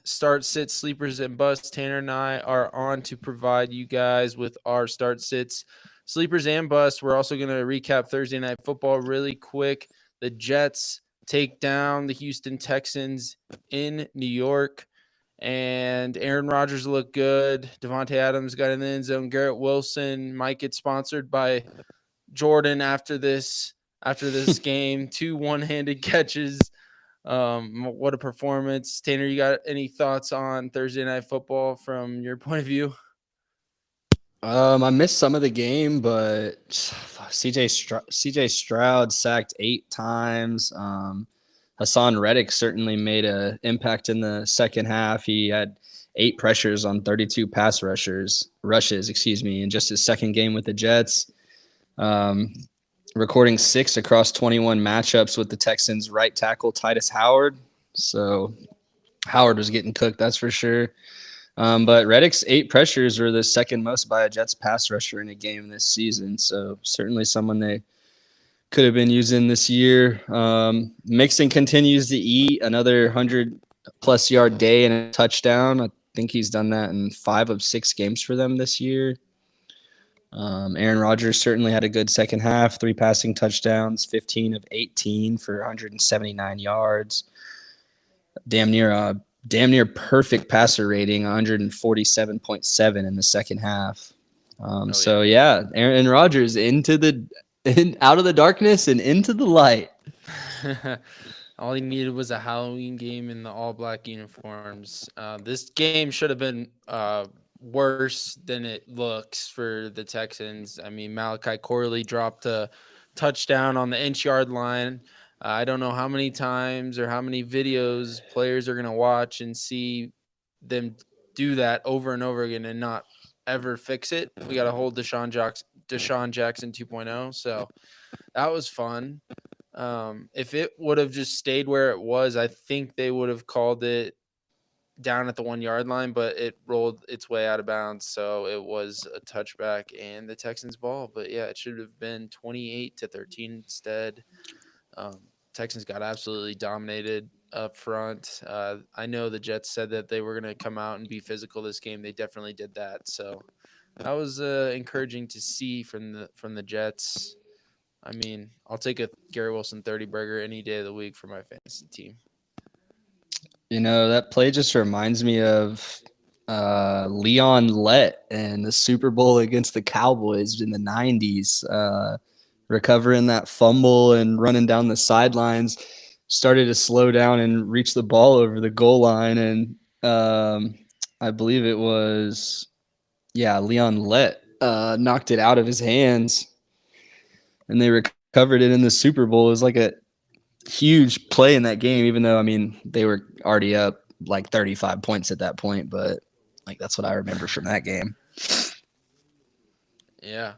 start sit sleepers and busts. Tanner and I are on to provide you guys with our start sits, sleepers and busts. We're also going to recap Thursday night football really quick. The Jets take down the Houston Texans in New York, and Aaron Rodgers looked good. Devontae Adams got in the end zone. Garrett Wilson might get sponsored by Jordan after this game. 2 one-handed catches. What a performance. Tanner, you got any thoughts on Thursday night football from your point of view? I missed some of the game, but CJ Stroud sacked 8 times. Hassan Reddick certainly made an impact in the second half. He had 8 pressures on 32 rushes, in just his second game with the Jets. Um, Recording 6 across 21 matchups with the Texans' right tackle Titus Howard. So Howard was getting cooked, that's for sure. But Reddick's 8 pressures were the second most by a Jets pass rusher in a game this season. So certainly someone they could have been using this year. Mixon continues to eat another 100+ yard day and a touchdown. I think he's done that in 5 of 6 games for them this year. Aaron Rodgers certainly had a good second half, 3 passing touchdowns, 15 of 18 for 179 yards. Damn near perfect passer rating, 147.7 in the second half. So yeah, Aaron Rodgers out of the darkness and into the light. All he needed was a Halloween game in the all black uniforms. This game should have been worse than it looks for the Texans. I mean, Malachi Corley dropped a touchdown on the inch-yard line. I don't know how many times or how many videos players are going to watch and see them do that over and over again and not ever fix it. We got to hold Deshaun Jackson 2.0. So that was fun. If it would have just stayed where it was, I think they would have called it down at the 1 yard line, but it rolled its way out of bounds. So it was a touchback and the Texans ball. But yeah, it should have been 28-13 instead. Texans got absolutely dominated up front. I know the Jets said that they were going to come out and be physical this game. They definitely did that. So that was encouraging to see from the Jets. I mean, I'll take a Gary Wilson 30 burger any day of the week for my fantasy team. That play just reminds me of Leon Lett and the Super Bowl against the Cowboys in the 90s. Recovering that fumble and running down the sidelines, started to slow down and reach the ball over the goal line. And I believe it was, Leon Lett knocked it out of his hands. And they recovered it in the Super Bowl. It was like a huge play in that game, even though, I mean, they were already up like 35 points at that point. But like that's what I remember from that game. Yeah,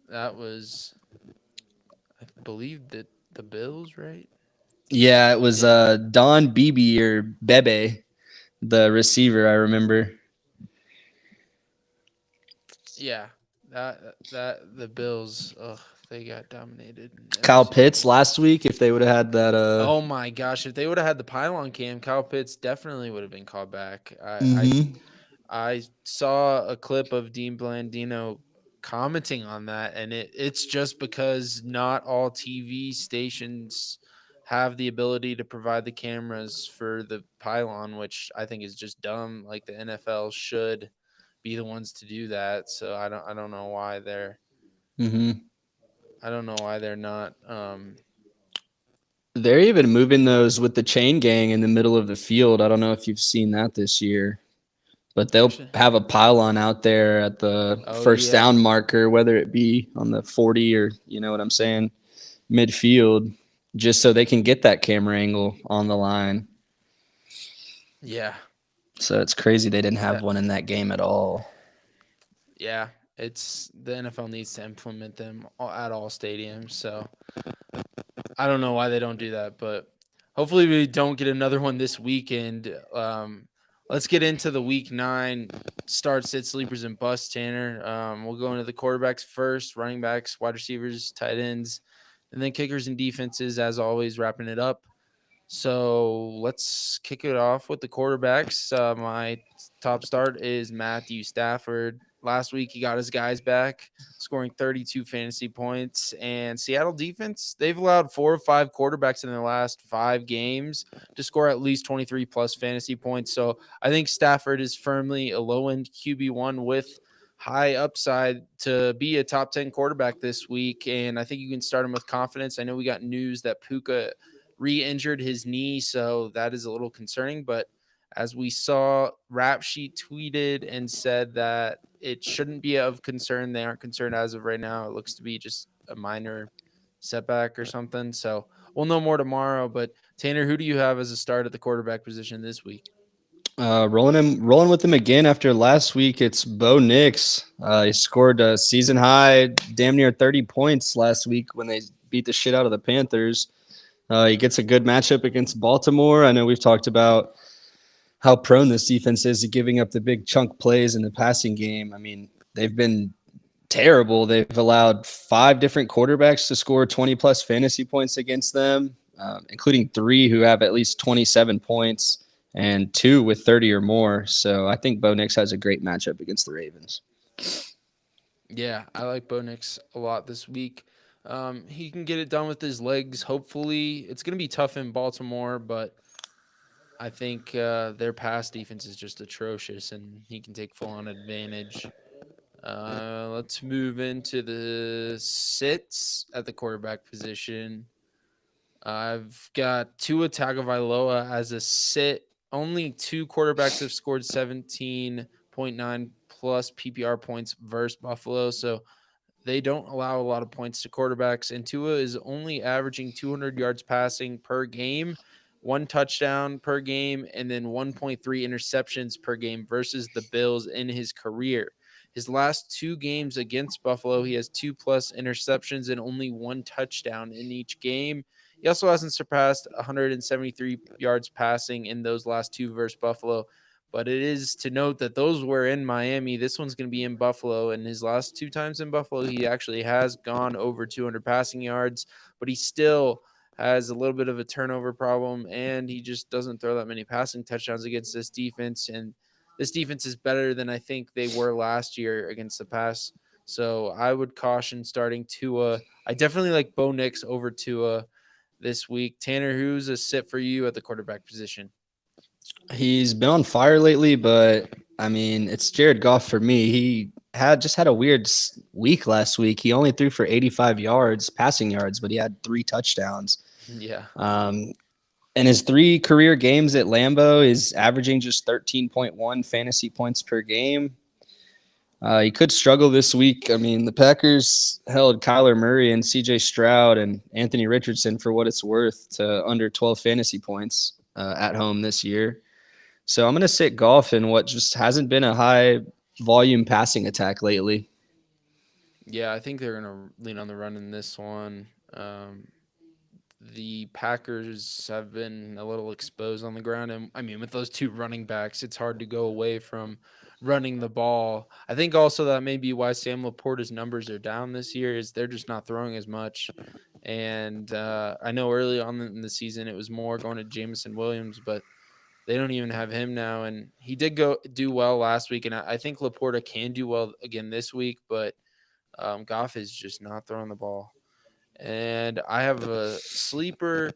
that was, I believe, the Bills, right? Yeah, it was Yeah, Don Beebe or Bebe, the receiver, I remember. yeah. That the Bills, ugh, they got dominated in every Kyle single Pitts game. last week, if they would have had that. Oh my gosh! If they would have had the pylon cam, Kyle Pitts definitely would have been called back. Mm-hmm. I saw a clip of Dean Blandino commenting on that, and it's just because not all TV stations have the ability to provide the cameras for the pylon, which I think is just dumb. Like the NFL should be the ones to do that. So I don't know why they're Mm-hmm. I don't know why they're not. They're even moving those with the chain gang in the middle of the field. I don't know if you've seen that this year, but they'll Actually, have a pylon out there at the oh first yeah, down marker, whether it be on the 40 or, you know what I'm saying, midfield, just so they can get that camera angle on the line. yeah. So it's crazy they didn't have That one in that game at all. Yeah, it's the NFL needs to implement them at all stadiums. So I don't know why they don't do that, but hopefully we don't get another one this weekend. Let's get into the week 9 start, sit, sleepers, and busts. Tanner, we'll go into the quarterbacks first, running backs, wide receivers, tight ends, and then kickers and defenses. As always, wrapping it up. So let's kick it off with the quarterbacks. My top start is Matthew Stafford. Last week, he got his guys back, scoring 32 fantasy points. And Seattle defense, they've allowed 4 or 5 quarterbacks in their last 5 games to score at least 23 plus fantasy points. So I think Stafford is firmly a low end QB1 with high upside to be a top 10 quarterback this week. And I think you can start him with confidence. I know we got news that Puka re-injured his knee, so that is a little concerning. But as we saw, Rap Sheet tweeted and said that it shouldn't be of concern. They aren't concerned as of right now. It looks to be just a minor setback or something. So we'll know more tomorrow. But Tanner, who do you have as a start at the quarterback position this week? Rolling with him again after last week. It's Bo Nix. He scored a season high, damn near 30 points last week when they beat the shit out of the Panthers. He gets a good matchup against Baltimore. I know we've talked about how prone this defense is to giving up the big chunk plays in the passing game. I mean, they've been terrible. They've allowed 5 different quarterbacks to score 20 plus fantasy points against them, including 3 who have at least 27 points and 2 with 30 or more. So I think Bo Nix has a great matchup against the Ravens. Yeah, I like Bo Nix a lot this week. He can get it done with his legs. Hopefully, it's going to be tough in Baltimore, but I think their pass defense is just atrocious, and he can take full on advantage. Let's move into the sits at the quarterback position. I've got Tua Tagovailoa as a sit. Only 2 quarterbacks have scored 17.9 plus PPR points versus Buffalo, so they don't allow a lot of points to quarterbacks, and Tua is only averaging 200 yards passing per game, 1 touchdown per game, and then 1.3 interceptions per game versus the Bills in his career. His last 2 games against Buffalo, he has 2 plus interceptions and only 1 touchdown in each game. He also hasn't surpassed 173 yards passing in those last 2 versus Buffalo. But it is to note that those were in Miami. This one's going to be in Buffalo. And his last 2 times in Buffalo, he actually has gone over 200 passing yards, but he still has a little bit of a turnover problem. And he just doesn't throw that many passing touchdowns against this defense. And this defense is better than I think they were last year against the pass. So I would caution starting Tua. I definitely like Bo Nix over Tua this week. Tanner, who's a sit for you at the quarterback position? He's been on fire lately, but I mean, it's Jared Goff for me. He had a weird week last week. He only threw for 85 yards, passing yards, but he had 3 touchdowns. Yeah. Um, in his 3 career games at Lambeau, is averaging just 13.1 fantasy points per game. He could struggle this week. I mean, the Packers held Kyler Murray and C.J. Stroud and Anthony Richardson, for what it's worth, to under 12 fantasy points at home this year. So I'm going to sit Goff in what just hasn't been a high volume passing attack lately. Yeah, I think they're going to lean on the run in this one. The Packers have been a little exposed on the ground. And I mean, with those 2 running backs, it's hard to go away from running the ball. I think also that may be why Sam Laporta's numbers are down this year is they're just not throwing as much. And I know early on in the season it was more going to Jameson Williams, but they don't even have him now. And he did go do well last week, and I think Laporta can do well again this week, but Goff is just not throwing the ball. And I have a sleeper.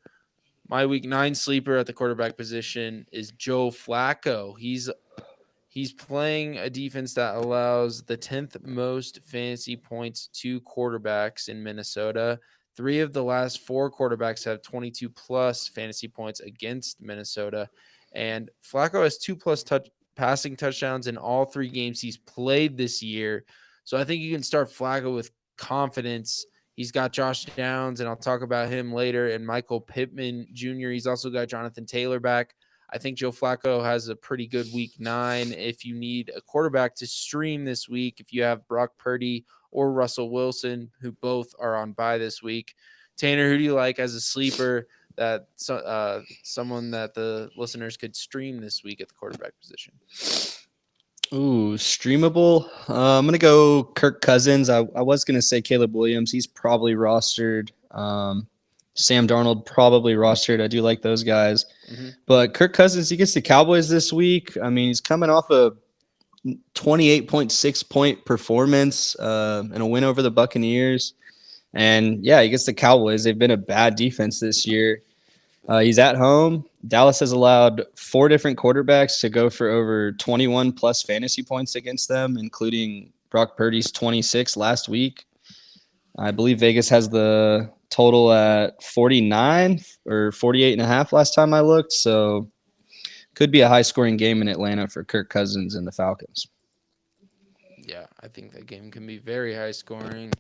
My week 9 sleeper at the quarterback position is Joe Flacco. He's playing a defense that allows the 10th most fantasy points to quarterbacks in Minnesota. 3 of the last 4 quarterbacks have 22 plus fantasy points against Minnesota. And Flacco has 2 plus passing touchdowns in all 3 games he's played this year. So I think you can start Flacco with confidence. He's got Josh Downs, and I'll talk about him later, and Michael Pittman Jr. He's also got Jonathan Taylor back. I think Joe Flacco has a pretty good week 9. If you need a quarterback to stream this week, if you have Brock Purdy or Russell Wilson, who both are on bye this week. Tanner, who do you like as a sleeper that someone that the listeners could stream this week at the quarterback position? Ooh, streamable. I'm going to go Kirk Cousins. I was going to say Caleb Williams. He's probably rostered. Sam Darnold probably rostered. I do like those guys. Hmm. But Kirk Cousins, he gets the Cowboys this week. I mean, he's coming off a 28.6 point performance and a win over the Buccaneers. And yeah, he gets the Cowboys. They've been a bad defense this year. He's at home. Dallas has allowed four different quarterbacks to go for over 21 plus fantasy points against them, including Brock Purdy's 26 last week. I believe Vegas has the total at 49 or 48 and a half last time I looked. So could be a high scoring game in Atlanta for Kirk Cousins and the Falcons. Yeah, I think that game can be very high scoring.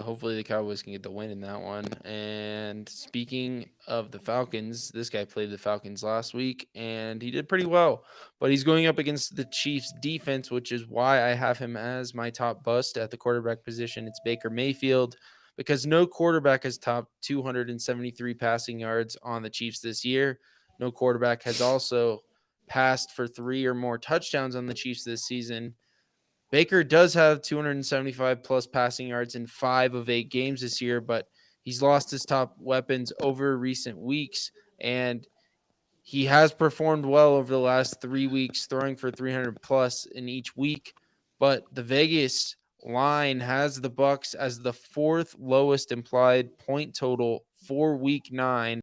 Hopefully the Cowboys can get the win in that one. And speaking of the Falcons, this guy played the Falcons last week and he did pretty well. But he's going up against the Chiefs defense, which is why I have him as my top bust at the quarterback position. It's Baker Mayfield because no quarterback has topped 273 passing yards on the Chiefs this year. No quarterback has also passed for 3 or more touchdowns on the Chiefs this season. Baker does have 275 plus passing yards in 5 of 8 games this year, but he's lost his top weapons over recent weeks, and he has performed well over the last 3 weeks, throwing for 300 plus in each week. But the Vegas line has the Bucks as the fourth lowest implied point total for Week 9.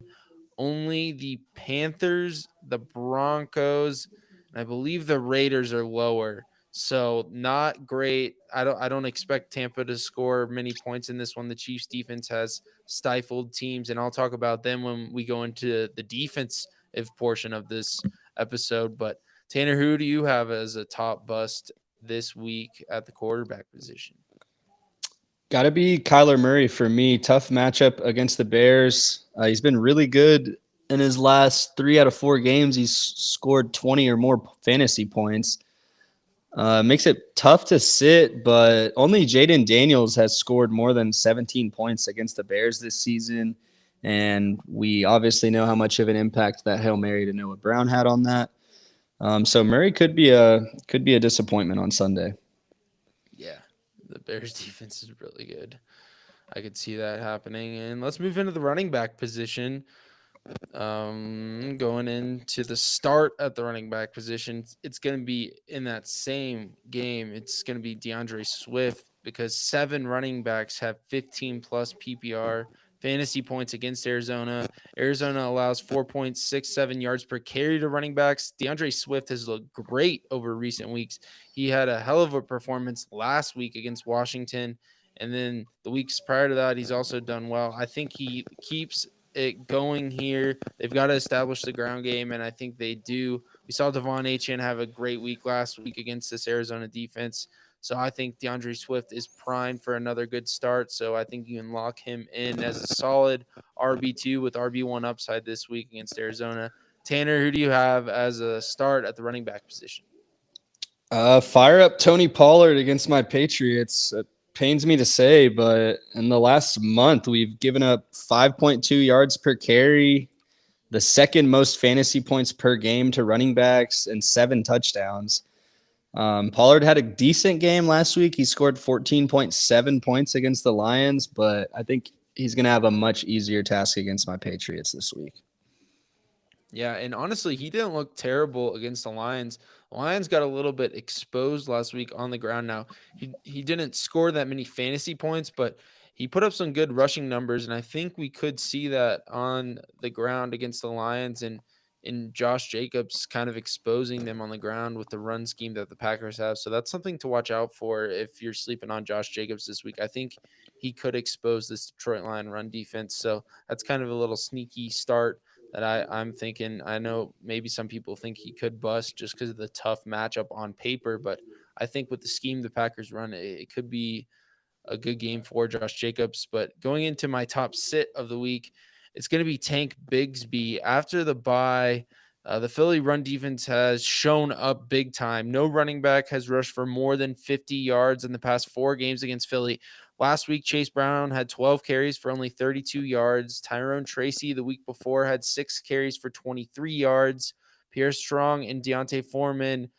Only the Panthers, the Broncos, and I believe the Raiders are lower. So not great. I don't expect Tampa to score many points in this one. The Chiefs defense has stifled teams, and I'll talk about them when we go into the defensive portion of this episode. But Tanner, who do you have as a top bust this week at the quarterback position? Got to be Kyler Murray for me. Tough matchup against the Bears. He's been really good in his last 3 out of 4 games. He's scored 20 or more fantasy points. Makes it tough to sit, but only Jaden Daniels has scored more than 17 points against the Bears this season. And we obviously know how much of an impact that Hail Mary to Noah Brown had on that. So Murray could be a disappointment on Sunday. Yeah, the Bears defense is really good. I could see that happening. And let's move into the running back position. Going into the start at the running back position, it's going to be in that same game. It's going to be DeAndre Swift because 7 running backs have 15 plus PPR fantasy points against Arizona. Arizona allows 4.67 yards per carry to running backs. DeAndre Swift has looked great over recent weeks. He had a hell of a performance last week against Washington. And then the weeks prior to that, he's also done well. I think he keeps it going here. They've got to establish the ground game, and I think they do. We saw Devon Achane have a great week last week against this Arizona defense. So I think DeAndre Swift is primed for another good start. So I think you can lock him in as a solid RB2 with RB1 upside this week against Arizona. Tanner, who do you have as a start at the running back position? Fire up Tony Pollard against my Patriots. It pains me to say, but in the last month, we've given up 5.2 yards per carry, the second most fantasy points per game to running backs, and 7 touchdowns. Pollard had a decent game last week. He scored 14.7 points against the Lions, but I think he's going to have a much easier task against my Patriots this week. Yeah, and honestly, he didn't look terrible against the Lions. The Lions got a little bit exposed last week on the ground. Now, he didn't score that many fantasy points, but he put up some good rushing numbers, and I think we could see that on the ground against the Lions and Josh Jacobs kind of exposing them on the ground with the run scheme that the Packers have. So that's something to watch out for if you're sleeping on Josh Jacobs this week. I think he could expose this Detroit Lion run defense. So that's kind of a little sneaky start that I'm thinking. I know maybe some people think he could bust just because of the tough matchup on paper, but I think with the scheme the Packers run, it could be a good game for Josh Jacobs. But going into my top sit of the week, it's going to be Tank Bigsby. After the bye, the Philly run defense has shown up big time. No running back has rushed for more than 50 yards in the past 4 games against Philly. Last week, Chase Brown had 12 carries for only 32 yards. Tyrone Tracy the week before had 6 carries for 23 yards. Pierre Strong and Deontay Foreman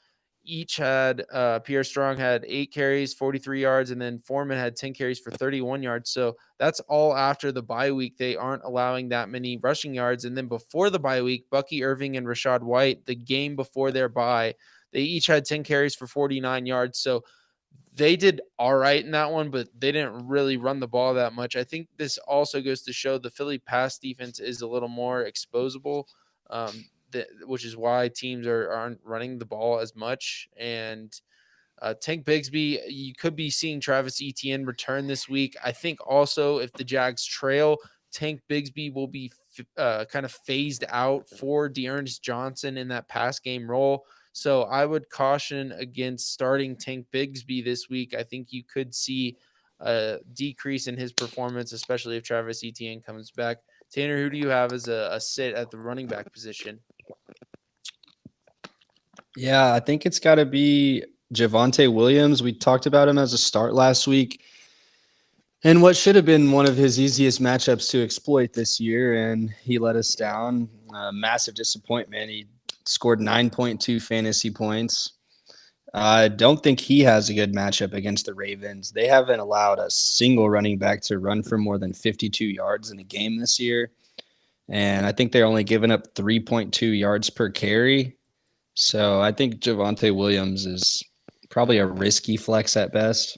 each had Pierre Strong had 8 carries, 43 yards, and then Foreman had 10 carries for 31 yards. So that's all after the bye week. They aren't allowing that many rushing yards. And then before the bye week, Bucky Irving and Rashad White, the game before their bye, they each had 10 carries for 49 yards. So they did all right in that one, but they didn't really run the ball that much. I think this also goes to show the Philly pass defense is a little more exposable, which is why teams aren't running the ball as much. And Tank Bigsby, you could be seeing Travis Etienne return this week. I think also if the Jags trail, Tank Bigsby will be kind of phased out for Dearness Johnson in that pass game role. So I would caution against starting Tank Bigsby this week. I think you could see a decrease in his performance, especially if Travis Etienne comes back. Tanner, who do you have as a sit at the running back position? Yeah, I think it's got to be Javonte Williams. We talked about him as a start last week. And what should have been one of his easiest matchups to exploit this year, and he let us Yeah. down. Massive disappointment. He scored 9.2 fantasy points. I don't think he has a good matchup against the Ravens. They haven't allowed a single running back to run for more than 52 yards in a game this year. And I think they're only giving up 3.2 yards per carry. So I think Javonte Williams is probably a risky flex at best.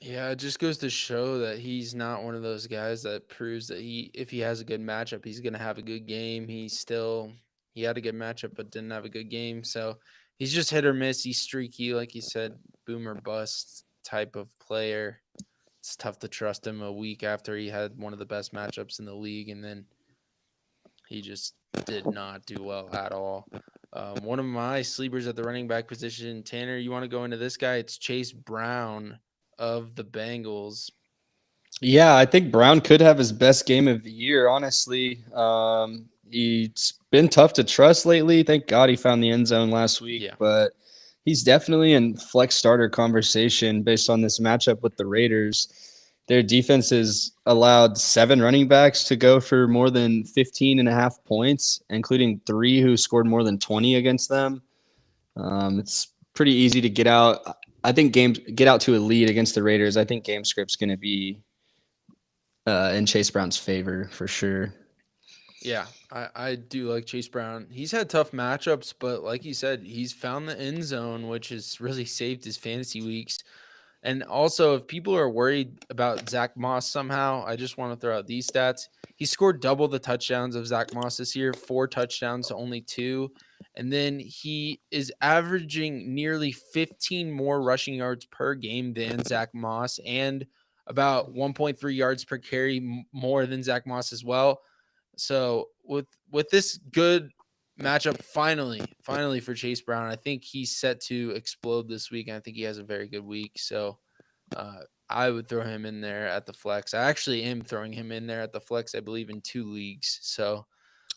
Yeah, it just goes to show that he's not one of those guys that proves that if he has a good matchup, he's going to have a good game. He had a good matchup, but didn't have a good game. So he's just hit or miss. He's streaky, like you said, boom or bust type of player. It's tough to trust him a week after he had one of the best matchups in the league, and then he just did not do well at all. One of my sleepers at the running back position, Tanner, you want to go into this guy? It's Chase Brown of the Bengals. Yeah, I think Brown could have his best game of the year, honestly. He's been tough to trust lately. Thank God he found the end zone last week, Yeah. but he's definitely in flex starter conversation based on this matchup with the Raiders. Their defense has allowed 7 running backs to go for more than 15 and a half points, including 3 who scored more than 20 against them. It's pretty easy to get out. I think get out to a lead against the Raiders. I think game script's going to be in Chase Brown's favor for sure. Yeah, I do like Chase Brown. He's had tough matchups, but like you said, he's found the end zone, which has really saved his fantasy weeks. And also, if people are worried about Zach Moss somehow, I just want to throw out these stats. He scored double the touchdowns of Zach Moss this year, 4 touchdowns to only 2. And then he is averaging nearly 15 more rushing yards per game than Zach Moss and about 1.3 yards per carry more than Zach Moss as well. So with this good matchup finally for Chase Brown, I think he's set to explode this week, and I think he has a very good week. So I would throw him in there at the flex. I actually am throwing him in there at the flex, I believe, in 2 leagues. So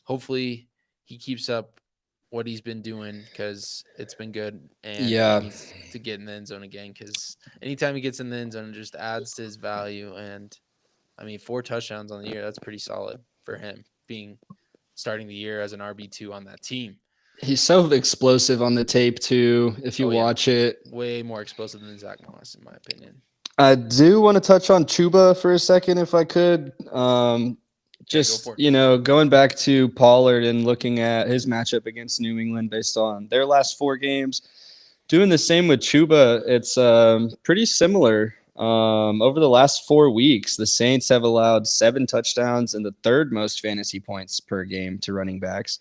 hopefully he keeps up what he's been doing because it's been good, and he Yeah, needs to get in the end zone again because anytime he gets in the end zone, it just adds to his value. And I mean, 4 touchdowns on the year, that's pretty solid for him being starting the year as an RB2 on that team. he's so explosive on the tape too. If you Oh yeah, watch it, way more explosive than Zach Moss in my opinion. I do want to touch on Chuba for a second, if I could. Yeah, go Just for it. going back to Pollard and looking at his matchup against New England based on their last 4 games. Doing the same with Chuba, it's pretty similar. Over the last 4 weeks, the Saints have allowed 7 touchdowns and the 3rd most fantasy points per game to running backs.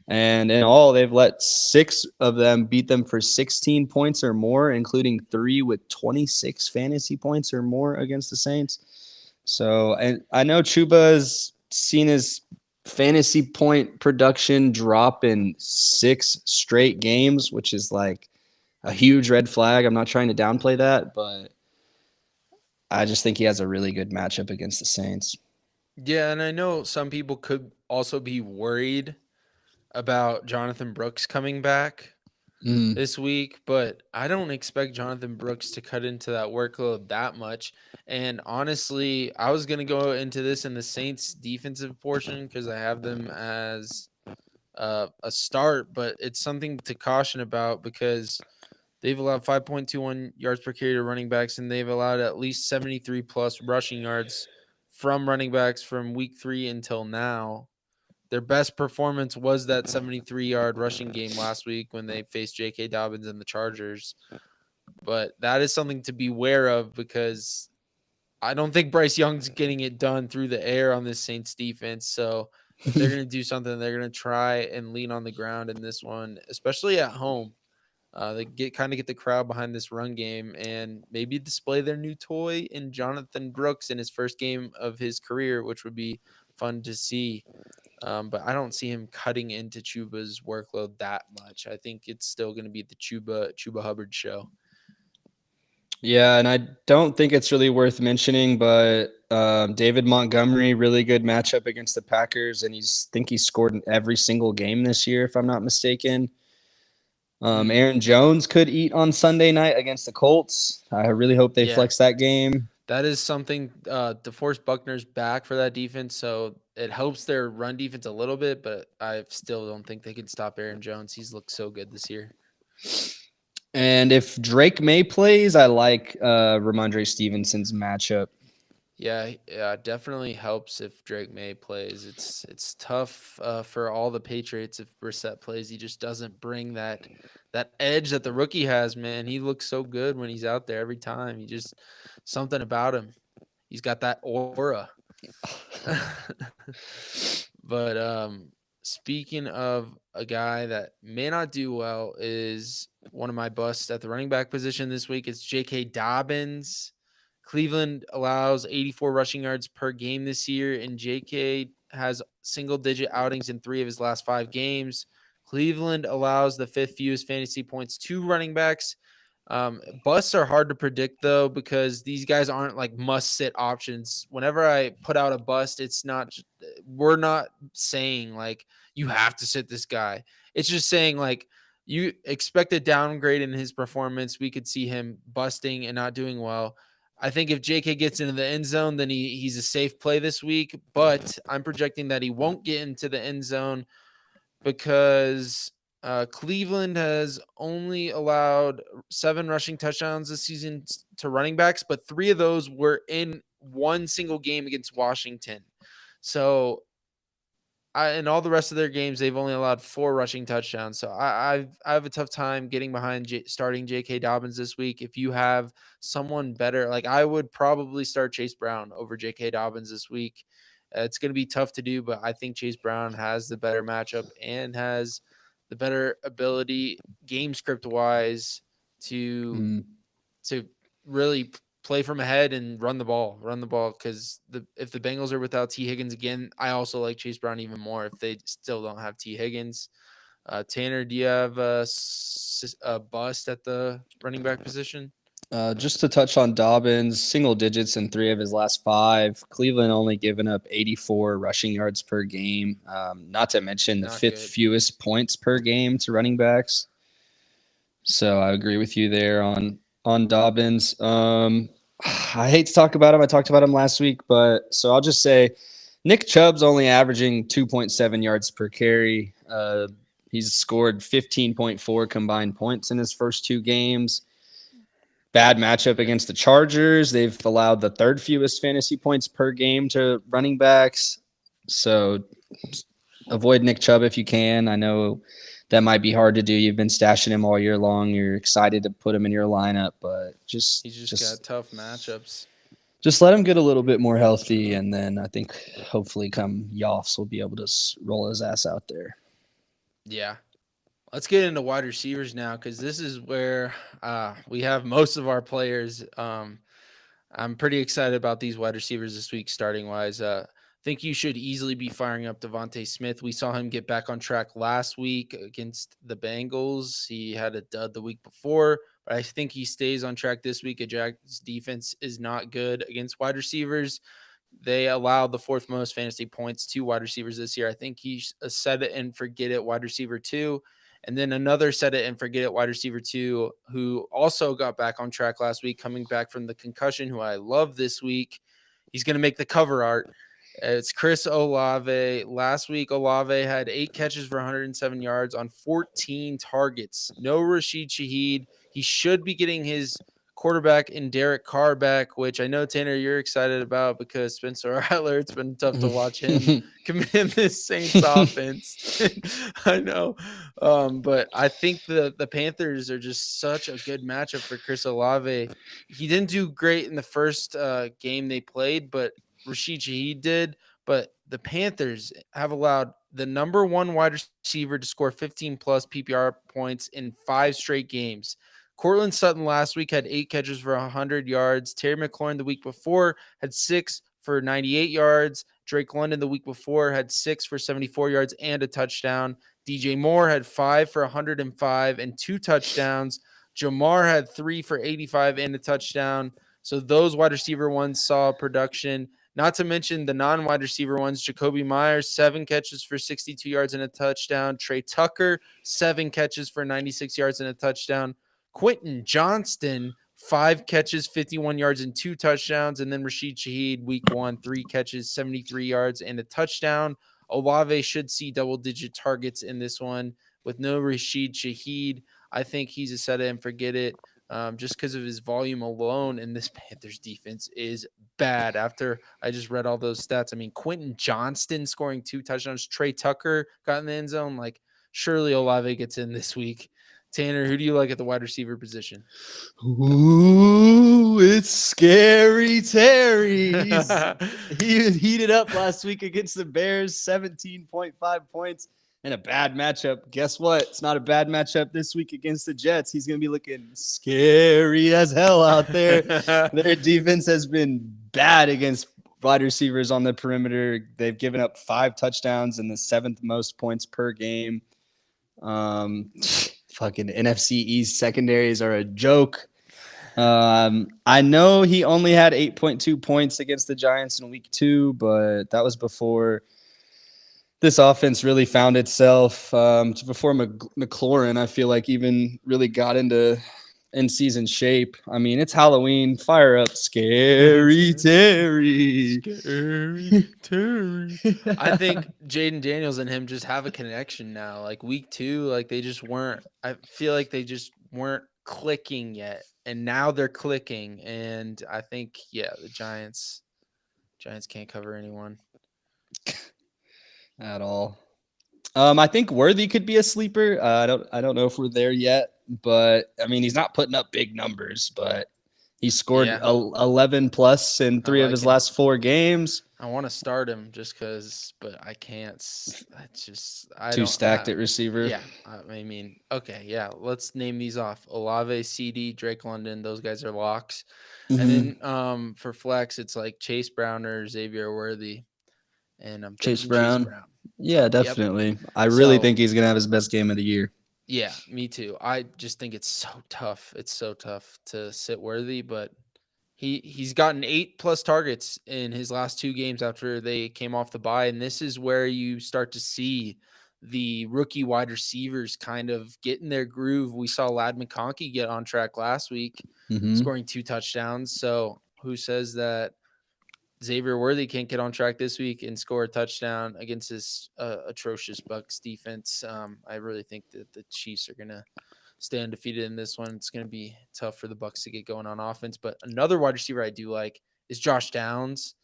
And in all, they've let 6 of them beat them for 16 points or more, including 3 with 26 fantasy points or more against the Saints. So, and I know Chuba has seen his fantasy point production drop in 6 straight games, which is like a huge red flag. I'm not trying to downplay that, but I just think he has a really good matchup against the Saints. Yeah, and I know some people could also be worried about Jonathan Brooks coming back Mm. this week, but I don't expect Jonathan Brooks to cut into that workload that much. And honestly, I was going to go into this in the Saints defensive portion because I have them as a start, but it's something to caution about because they've allowed 5.21 yards per carry to running backs, and they've allowed at least 73 plus rushing yards from running backs from week 3 until now. Their best performance was that 73-yard rushing game last week when they faced J.K. Dobbins and the Chargers. But that is something to be aware of because I don't think Bryce Young's getting it done through the air on this Saints defense. So if they're going to do something, they're going to try and lean on the ground in this one, especially at home. They get the crowd behind this run game and maybe display their new toy in Jonathan Brooks in his first game of his career, which would be fun to see. But I don't see him cutting into Chuba's workload that much. I think it's still going to be the Chuba Hubbard show. Yeah, and I don't think it's really worth mentioning, but David Montgomery, really good matchup against the Packers, and he scored in every single game this year, if I'm not mistaken. Aaron Jones could eat on Sunday night against the Colts. I really hope they flex that game. That is something. DeForest Buckner's back for that defense, so it helps their run defense a little bit, but I still don't think they can stop Aaron Jones. He's looked so good this year. And if Drake May plays, I like Ramondre Stevenson's matchup. Yeah, definitely helps if Drake May plays. It's tough for all the Patriots if Brissett plays. He just doesn't bring that edge that the rookie has. Man, he looks so good when he's out there every time. He just something about him. He's got that aura. But speaking of a guy that may not do well, is one of my busts at the running back position this week. It's J.K. Dobbins. Cleveland allows 84 rushing yards per game this year, and J.K. has single-digit outings in 3 of his last 5 games. Cleveland allows the 5th fewest fantasy points to running backs. Busts are hard to predict though because these guys aren't like must sit options. Whenever I put out a bust, it's not we're not saying like you have to sit this guy. It's just saying like you expect a downgrade in his performance. We could see him busting and not doing well. I think if JK gets into the end zone, then he's a safe play this week, but I'm projecting that he won't get into the end zone because Cleveland has only allowed 7 rushing touchdowns this season to running backs, but 3 of those were in one single game against Washington. So in all the rest of their games, they've only allowed 4 rushing touchdowns. So I have a tough time getting behind starting J.K. Dobbins this week. If you have someone better, like I would probably start Chase Brown over J.K. Dobbins this week. It's going to be tough to do, but I think Chase Brown has the better matchup and has the better ability, game script wise, to really play from ahead and run the ball. Because if the Bengals are without T. Higgins again, I also like Chase Brown even more if they still don't have T. Higgins. Tanner, do you have a bust at the running back position? Just to touch on Dobbins, single digits in 3 of his last 5. Cleveland only given up 84 rushing yards per game. Not to mention the 5th fewest points per game to running backs. So I agree with you there on Dobbins. I hate to talk about him. I talked about him last week, but so I'll just say Nick Chubb's only averaging 2.7 yards per carry. He's scored 15.4 combined points in his first 2 games. Bad matchup against the Chargers. They've allowed the 3rd fewest fantasy points per game to running backs. So avoid Nick Chubb if you can. I know that might be hard to do. You've been stashing him all year long. You're excited to put him in your lineup, but he's just got tough matchups. Just let him get a little bit more healthy, and then I think hopefully come Yoffs will be able to roll his ass out there. Yeah. Let's get into wide receivers now because this is where we have most of our players. I'm pretty excited about these wide receivers this week, starting wise. I think you should easily be firing up Devontae Smith. We saw him get back on track last week against the Bengals. He had a dud the week before, but I think he stays on track this week. A Jags defense is not good against wide receivers. They allowed the 4th most fantasy points to wide receivers this year. I think he's a set it and forget it wide receiver 2. And then another set it and forget it wide receiver 2, who also got back on track last week, coming back from the concussion, who I love this week. He's going to make the cover art. It's Chris Olave. Last week, Olave had 8 catches for 107 yards on 14 targets. No Rashid Shaheed. He should be getting his quarterback in Derek Carr back, which I know, Tanner, you're excited about because Spencer Rattler, it's been tough to watch him command this Saints offense. I know. But I think the Panthers are just such a good matchup for Chris Olave. He didn't do great in the first game they played, but Rashid Shaheed did, but the Panthers have allowed the number one wide receiver to score 15 plus PPR points in 5 straight games. Cortland Sutton last week had 8 catches for 100 yards. Terry McLaurin the week before had 6 for 98 yards. Drake London the week before had 6 for 74 yards and a touchdown. DJ Moore had 5 for 105 and 2 touchdowns. Jamar had 3 for 85 and a touchdown. So those wide receiver ones saw production. Not to mention the non-wide receiver ones. Jacoby Myers, 7 catches for 62 yards and a touchdown. Trey Tucker, 7 catches for 96 yards and a touchdown. Quentin Johnston, 5 catches, 51 yards and 2 touchdowns. And then Rashid Shaheed, week 1, 3 catches, 73 yards and a touchdown. Olave should see double-digit targets in this one with no Rashid Shaheed. I think he's a set it and forget it. Just because of his volume alone. And this Panthers defense is bad. After I just read all those stats, I mean, Quentin Johnston scoring 2 touchdowns, Trey Tucker got in the end zone. Like, surely Olave gets in this week. Tanner, who do you like at the wide receiver position? Ooh, it's scary Terry. He heated up last week against the Bears, 17.5 points in a bad matchup. Guess what? It's not a bad matchup this week against the Jets. He's going to be looking scary as hell out there. Their defense has been bad against wide receivers on the perimeter. They've given up 5 touchdowns and the 7th most points per game. Fucking NFC East secondaries are a joke. I know he only had 8.2 points against the Giants in week 2, but that was before this offense really found itself. Before McLaurin, I feel like even really got into in-season shape. I mean, it's Halloween. Fire up, scary Terry. Scary Terry. I think Jaden Daniels and him just have a connection now. Like week 2, like they just weren't. I feel like they just weren't clicking yet, and now they're clicking. And I think, yeah, the Giants can't cover anyone At all. I think Worthy could be a sleeper. I don't know if we're there yet, but I mean, he's not putting up big numbers, but he scored 11 plus in 3 of his last 4 games. I want to start him just because, but I can't. I Too don't stacked at receiver. Yeah, I mean, okay, yeah. Let's name these off: Olave, CD, Drake London. Those guys are locks. And then for flex, it's like Chase Brown or Xavier Worthy, and I'm thinking Chase Brown. Yeah, definitely. Yep. I really think he's gonna have his best game of the year. Yeah, me too. I just think it's so tough. It's so tough to sit Worthy, but he's gotten 8+ targets in his last 2 games after they came off the bye, and this is where you start to see the rookie wide receivers kind of get in their groove. We saw Ladd McConkey get on track last week, scoring 2 touchdowns. So who says that Xavier Worthy can't get on track this week and score a touchdown against this atrocious Bucs defense? I really think that the Chiefs are going to stay undefeated in this one. It's going to be tough for the Bucs to get going on offense. But another wide receiver I do like is Josh Downs.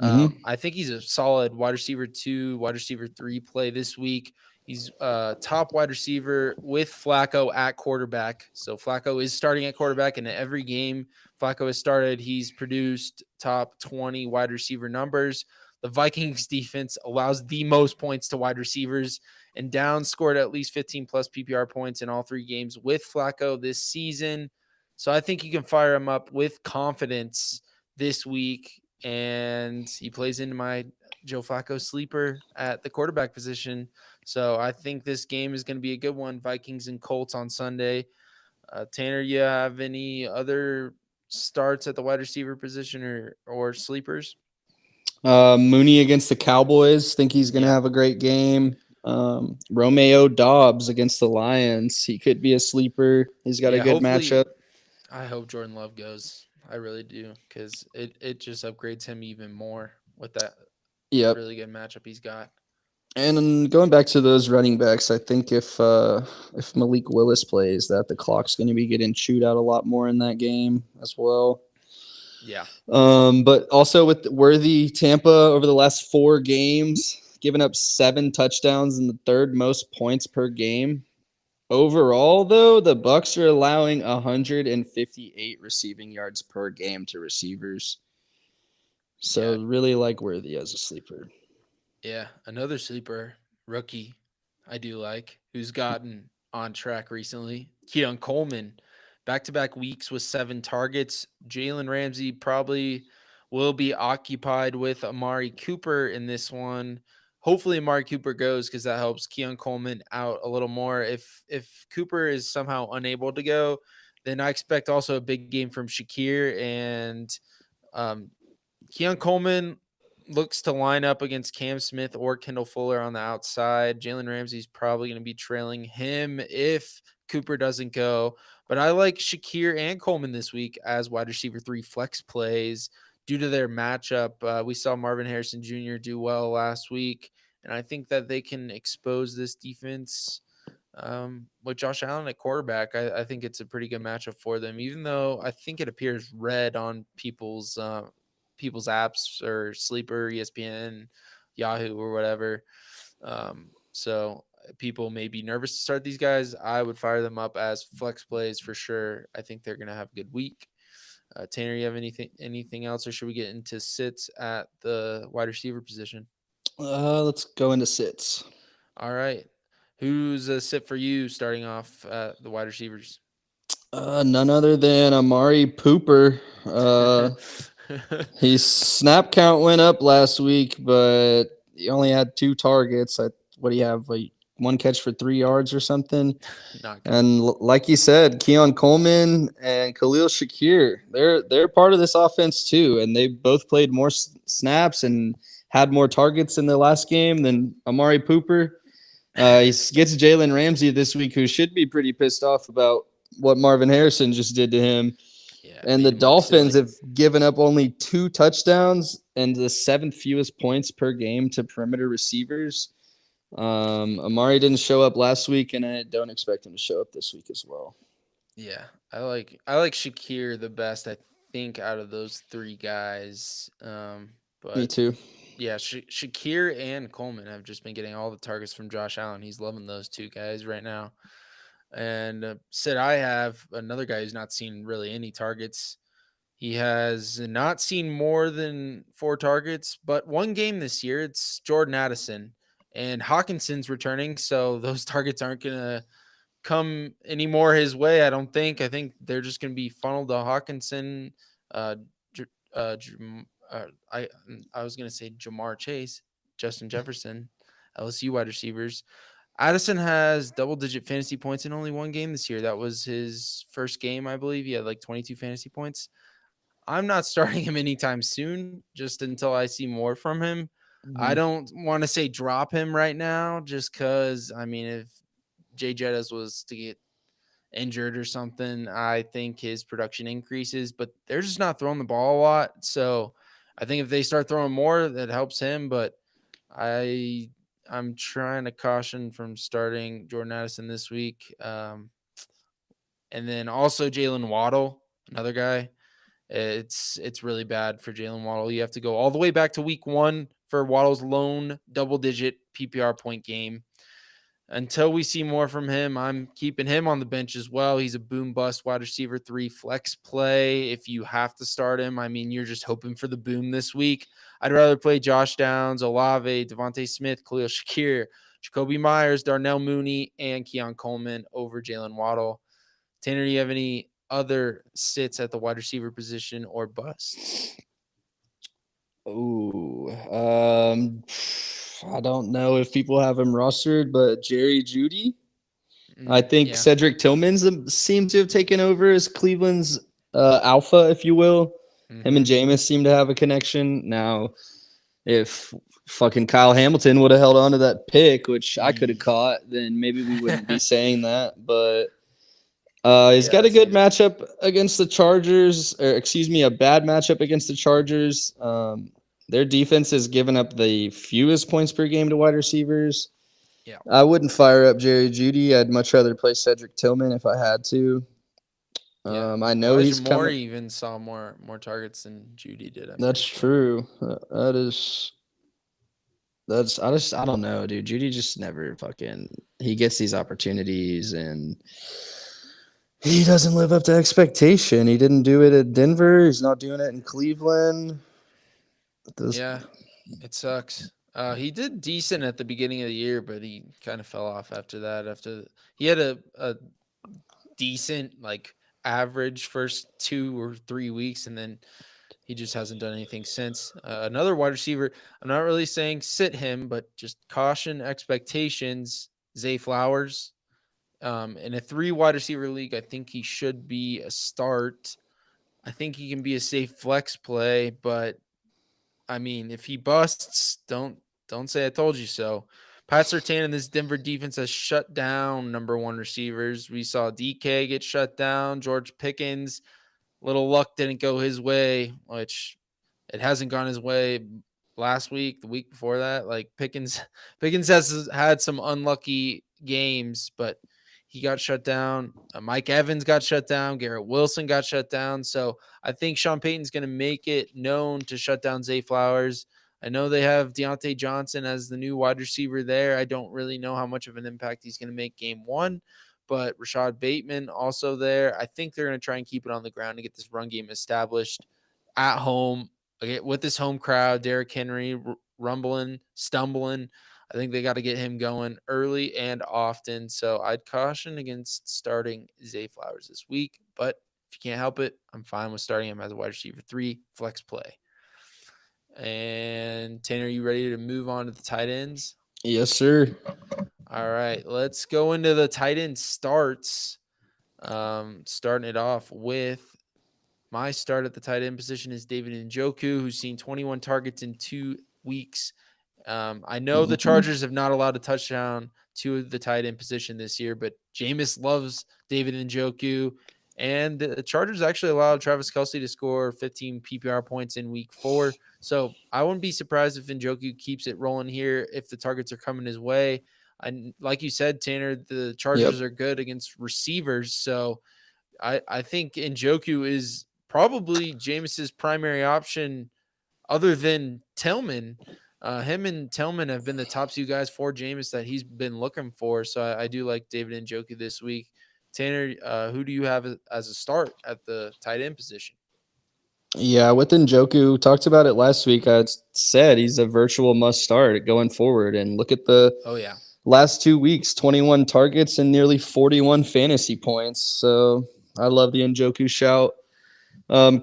I think he's a solid wide receiver 2, wide receiver 3 play this week. He's top wide receiver with Flacco at quarterback. So Flacco is starting at quarterback, and in every game Flacco has started, he's produced top 20 wide receiver numbers. The Vikings defense allows the most points to wide receivers, and Downs scored at least 15 plus PPR points in all 3 games with Flacco this season. So I think you can fire him up with confidence this week, and he plays into my Joe Flacco sleeper at the quarterback position. So I think this game is going to be a good one. Vikings and Colts on Sunday. Tanner, you have any other starts at the wide receiver position or sleepers? Mooney against the Cowboys. Think he's going to have a great game. Romeo Dobbs against the Lions. He could be a sleeper. He's got a good matchup. I hope Jordan Love goes. I really do, because it just upgrades him even more with that Yep. Really good matchup he's got. And going back to those running backs, I think if Malik Willis plays, that the clock's going to be getting chewed out a lot more in that game as well. Yeah. But also with Worthy, Tampa over the last 4 games, giving up 7 touchdowns and the third most points per game. Overall, though, the Bucks are allowing 158 receiving yards per game to receivers. Yeah. So really like Worthy as a sleeper. Yeah, another sleeper rookie I do like who's gotten on track recently. Keon Coleman, back to back weeks with 7 targets. Jalen Ramsey probably will be occupied with Amari Cooper in this one. Hopefully Amari Cooper goes because that helps Keon Coleman out a little more. If Cooper is somehow unable to go, then I expect also a big game from Shakir and um, Keon Coleman looks to line up against Cam Smith or Kendall Fuller on the outside. Jalen Ramsey's probably going to be trailing him if Cooper doesn't go. But I like Shakir and Coleman this week as wide receiver 3 flex plays due to their matchup. We saw Marvin Harrison Jr. do well last week, and I think that they can expose this defense with Josh Allen at quarterback. I think it's a pretty good matchup for them, even though I think it appears red on people's apps or Sleeper, ESPN, Yahoo, or whatever. So people may be nervous to start these guys. I would fire them up as flex plays for sure. I think they're going to have a good week. Tanner, you have anything else, or should we get into sits at the wide receiver position? Let's go into sits. All right. Who's a sit for you starting off at the wide receivers? None other than Amari Pooper. His snap count went up last week, but he only had 2 targets. What do you have? Like 1 catch for 3 yards or something. Not good. And like you said, Keon Coleman and Khalil Shakir, they're part of this offense too, and they both played more snaps and had more targets in their last game than Amari Pooper. He gets Jalen Ramsey this week, who should be pretty pissed off about what Marvin Harrison just did to him. Yeah, And the made him look Dolphins silly. have given up only 2 touchdowns and the 7th fewest points per game to perimeter receivers. Amari didn't show up last week, and I don't expect him to show up this week as well. Yeah, I like Shakir the best. I think out of those 3 guys. Me But too. yeah, Shakir and Coleman have just been getting all the targets from Josh Allen. He's loving those 2 guys right now. And Sid, I have another guy who's not seen really any targets. He has not seen more than 4 targets, but one game this year. It's Jordan Addison, and Hawkinson's returning, so those targets aren't gonna come anymore his way. I don't think. I think they're just gonna be funneled to Hawkinson. Uh, I was gonna say Jamar Chase, Justin Jefferson, LSU wide receivers. Addison has double-digit fantasy points in only one game this year. That was his first game, I believe. He had like 22 fantasy points. I'm not starting him anytime soon, just until I see more from him. I Mhm. don't want to say drop him right now, just because I mean, if Jay Jettas was to get injured or something, I think his production increases. But they're just not throwing the ball a lot, so I think if they start throwing more, that helps him. But I I'm trying to caution from starting Jordan Addison this week, and then also Jalen Waddle, another guy. It's really bad for Jalen Waddle. You have to go all the way back to week 1 for Waddle's lone double-digit PPR point game. Until we see more from him, I'm keeping him on the bench as well. He's a boom bust wide receiver 3 flex play. If you have to start him, I mean, you're just hoping for the boom this week. I'd rather play Josh Downs, Olave, Devontae Smith, Khalil Shakir, Jacoby Myers, Darnell Mooney, and Keon Coleman over Jalen Waddle. Tanner, do you have any other sits at the wide receiver position or busts? Ooh, I don't know if people have him rostered, but Jerry Judy. I think Yeah. Cedric Tillman's seems to have taken over as Cleveland's alpha, if you will. Him and Mm-hmm. Jameis seem to have a connection. Now, if fucking Kyle Hamilton would have held on to that pick, which I could have caught, then maybe we wouldn't be saying that. But he's Yeah, got a that's good true. matchup against the Chargers, or excuse me, a bad matchup against the Chargers. Their defense has given up the fewest points per game to wide receivers. Yeah. I wouldn't fire up Jerry Judy. I'd much rather play Cedric Tillman if I had to. Yeah. I know Elijah he's Moore coming. even saw more targets than Judy did, I'm pretty That's sure. true. That is. I don't know, dude. Judy just never fucking. He gets these opportunities and he doesn't live up to expectation. He didn't do it at Denver. He's not doing it in Cleveland. This, Yeah, it sucks. He did decent at the beginning of the year, but he kind of fell off after that. After he had a decent, like, average first 2 or 3 weeks, and then he just hasn't done anything since. Another wide receiver, I'm not really saying sit him, but just caution expectations. Zay Flowers, in a three wide receiver league, I think he should be a start. I think he can be a safe flex play, but I mean, if he busts, don't say I told you so. Pat Surtain and this Denver defense has shut down number one receivers. We saw DK get shut down. George Pickens, little luck didn't go his way, which it hasn't gone his way last week, the week before that. Like Pickens has had some unlucky games, but he got shut down. Mike Evans got shut down. Garrett Wilson got shut down. So I think Sean Payton's going to make it known to shut down Zay Flowers. I know they have Deontay Johnson as the new wide receiver there. I don't really know how much of an impact he's going to make game one, but Rashad Bateman also there. I think they're going to try and keep it on the ground to get this run game established at home. Okay, with this home crowd, Derrick Henry rumbling, stumbling. I think they got to get him going early and often. So I'd caution against starting Zay Flowers this week. But if you can't help it, I'm fine with starting him as a wide receiver 3 flex play. And Tanner, you ready to move on to the tight ends? yes, sir. All right, let's go into the tight end starts. Starting it off with my start at the tight end position is David Njoku, who's seen 21 targets in 2 weeks. I know the Chargers have not allowed a touchdown to the tight end position this year, but Jameis loves David Njoku. And the Chargers actually allowed Travis Kelce to score 15 PPR points in week 4. So I wouldn't be surprised if Njoku keeps it rolling here if the targets are coming his way. And like you said, Tanner, the Yep. Chargers are good against receivers. So I think Njoku is probably Jameis's primary option other than Tillman. Him and Tillman have been the top two guys for Jameis that he's been looking for. So I do like David Njoku this week. Tanner, who do you have as a start at the tight end position? Yeah, with Njoku, talked about it last week. I said he's a virtual must start going forward. And look at the Oh, yeah. last 2 weeks, 21 targets and nearly 41 fantasy points. So I love the Njoku shout.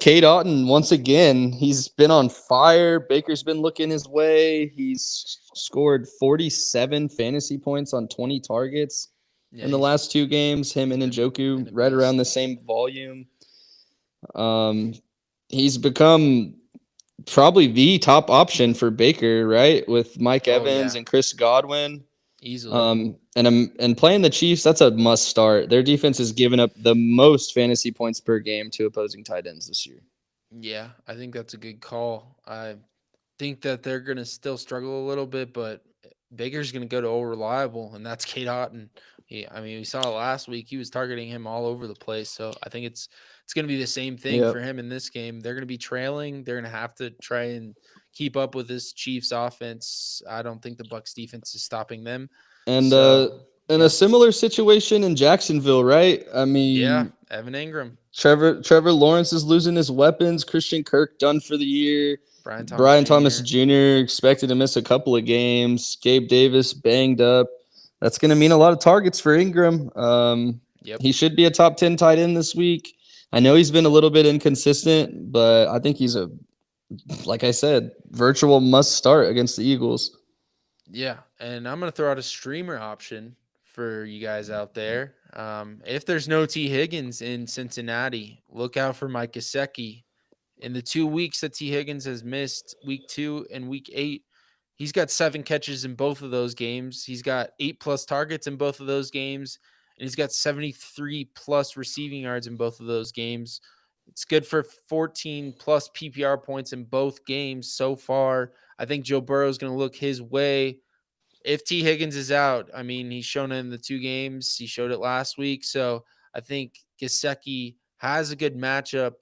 Kate Otten, once again, he's been on fire. Baker's been looking his way. He's scored 47 fantasy points on 20 targets Yeah, in the last 2 games. Him and been Njoku a right around beast. the same volume. Um, he's become probably the top option for Baker, right? With Mike Oh, Evans yeah, and Chris Godwin. easily. And playing the Chiefs, that's a must start. Their defense has given up the most fantasy points per game to opposing tight ends this year. Yeah, I think that's a good call. I think that they're going to still struggle a little bit, but Baker's going to go to all reliable, and that's Kate Otten. I mean, we saw last week he was targeting him all over the place. So I think it's going to be the same thing Yep. for him in this game. They're going to be trailing. They're going to have to try and keep up with this Chiefs offense. I don't think the Bucks defense is stopping them. And So in a yeah, similar situation in Jacksonville, right? I yeah, mean, Evan Ingram, Trevor Lawrence is losing his weapons. Christian Kirk done for the year. Brian Thomas Brian Thomas Jr. Jr. expected to miss a couple of games. Gabe Davis banged up. That's going to mean a lot of targets for Ingram. Yep. He should be a top 10 tight end this week. I know he's been a little bit inconsistent, but I think he's like I said, virtual must start against the Eagles. Yeah, and I'm gonna throw out a streamer option for you guys out there. If there's no T. Higgins in Cincinnati, look out for Mike Gesicki. In the 2 weeks that T. Higgins has missed, week 2 and week 8, he's got 7 catches in both of those games. He's got 8 plus targets in both of those games, and he's got 73 plus receiving yards in both of those games. It's good for 14 plus PPR points in both games so far. I think Joe Burrow is going to look his way if T. Higgins is out. I mean, he's shown it in the two games. He showed it last week. So I think Gesicki has a good matchup.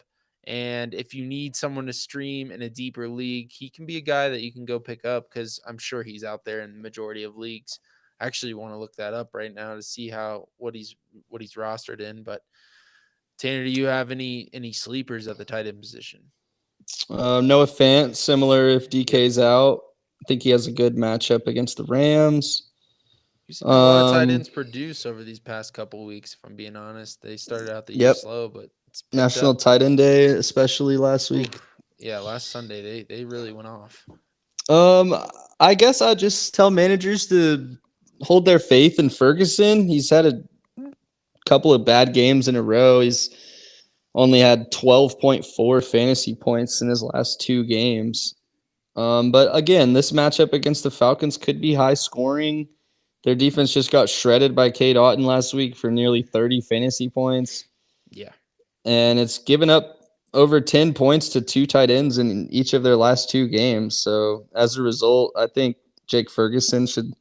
And if you need someone to stream in a deeper league, he can be a guy that you can go pick up because I'm sure he's out there in the majority of leagues. I actually want to look that up right now to see how what he's rostered in. But Tanner, do you have any sleepers at the tight end position? Noah Fant, similar if Yep. DK's out. I think he has a good matchup against the Rams. We've seen a lot of tight Um, ends produce over these past couple weeks, if I'm being honest. They started out the year yep. slow, but it's picked National up. Tight End Day, especially last week. Oof. Yeah, last Sunday they really went off. Um, I guess I'll just tell managers to hold their faith in Ferguson. He's had a couple of bad games in a row. He's only had 12.4 fantasy points in his last two games. But again, this matchup against the Falcons could be high scoring. Their defense just got shredded by Cade Otton last week for nearly 30 fantasy points, Yeah. and it's given up over 10 points to two tight ends in each of their last two games. So as a result, I think Jake Ferguson should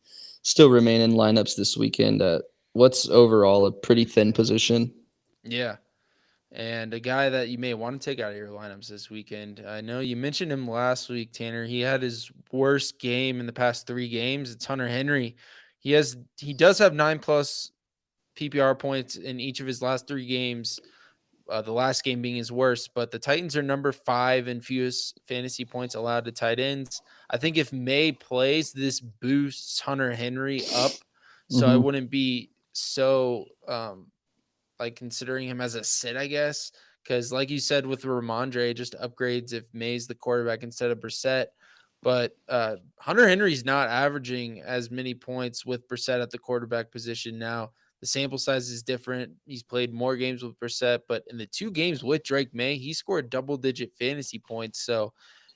still remain in lineups this weekend at what's overall a pretty thin position. Yeah. And a guy that you may want to take out of your lineups this weekend. I know you mentioned him last week, Tanner. He had his worst game in the past 3 games. It's Hunter Henry. He does have 9 plus PPR points in each of his last 3 games. The last game being his worst, but the Titans are number 5 in fewest fantasy points allowed to tight ends. I think if May plays, this boosts Hunter Henry up, so I Mm-hmm. wouldn't be so like considering him as a sit, I guess, because like you said with Ramondre, just upgrades if May's the quarterback instead of Brissett. But Hunter Henry's not averaging as many points with Brissett at the quarterback position now. The sample size is different. He's played more games with Brissett, but in the 2 games with Drake May, he scored double-digit fantasy points. So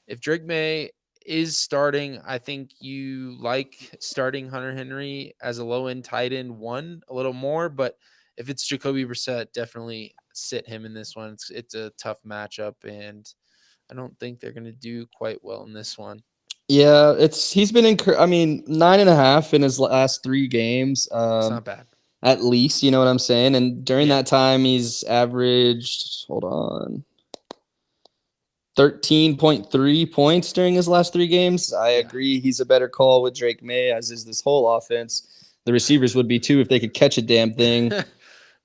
if Drake May is starting, I think you like starting Hunter Henry as a low-end tight end one a little more, but if it's Jacoby Brissett, definitely sit him in this one. It's a tough matchup, and I don't think they're going to do quite well in this one. Yeah, he's been I mean, 9.5 in his last three games. It's not bad. At least, you know what I'm saying? And during Yeah, that time, he's averaged, hold on, 13.3 points during his last three games. I yeah, agree. He's a better call with Drake May, as is this whole offense. The receivers would be too if they could catch a damn thing.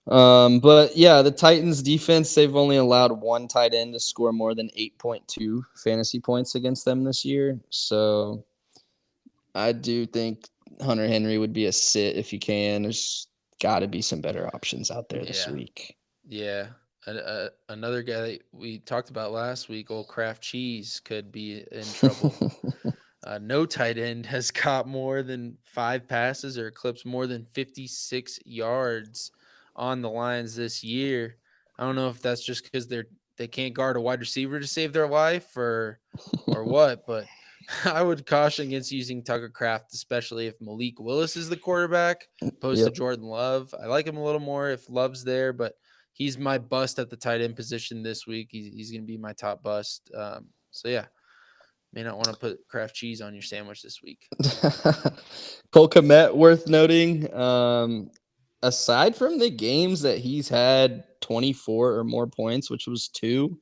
But yeah, the Titans defense, they've only allowed one tight end to score more than 8.2 fantasy points against them this year. So I do think Hunter Henry would be a sit if you can. There's got to be some better options out there this yeah, week. yeah. Another guy that we talked about last week, old Kraft Cheese, could be in trouble. No tight end has caught more than 5 passes or eclipsed more than 56 yards on the Lions this year. I don't know if that's just because they can't guard a wide receiver to save their life or what, but I would caution against using Tucker Craft, especially if Malik Willis is the quarterback, opposed to Yep. Jordan Love. I like him a little more if Love's there, but he's my bust at the tight end position this week. He's going to be my top bust. So yeah, may not want to put Kraft cheese on your sandwich this week. Cole Kmet, worth noting. Aside from the games that he's had 24 or more points, which was two,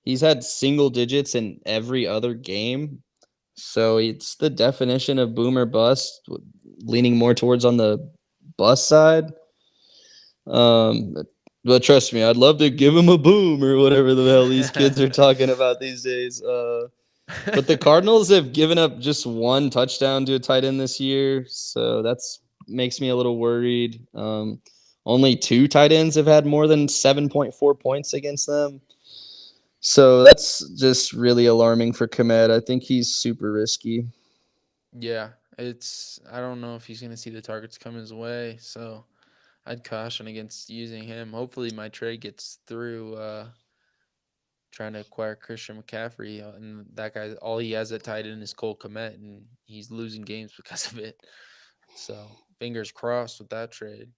he's had single digits in every other game. So it's the definition of boomer bust, leaning more towards on the bust side. But trust me, I'd love to give him a boom or whatever the hell these kids are talking about these days. But the Cardinals have given up just one touchdown to a tight end this year, so that's makes me a little worried. Only two tight ends have had more than 7.4 points against them. So that's just really alarming for Komet. I think he's super risky. Yeah, I don't know if he's going to see the targets come his way, so I'd caution against using him. Hopefully my trade gets through trying to acquire Christian McCaffrey, and that guy all he has at tight end is Cole Kmet, and he's losing games because of it. So, fingers crossed with that trade.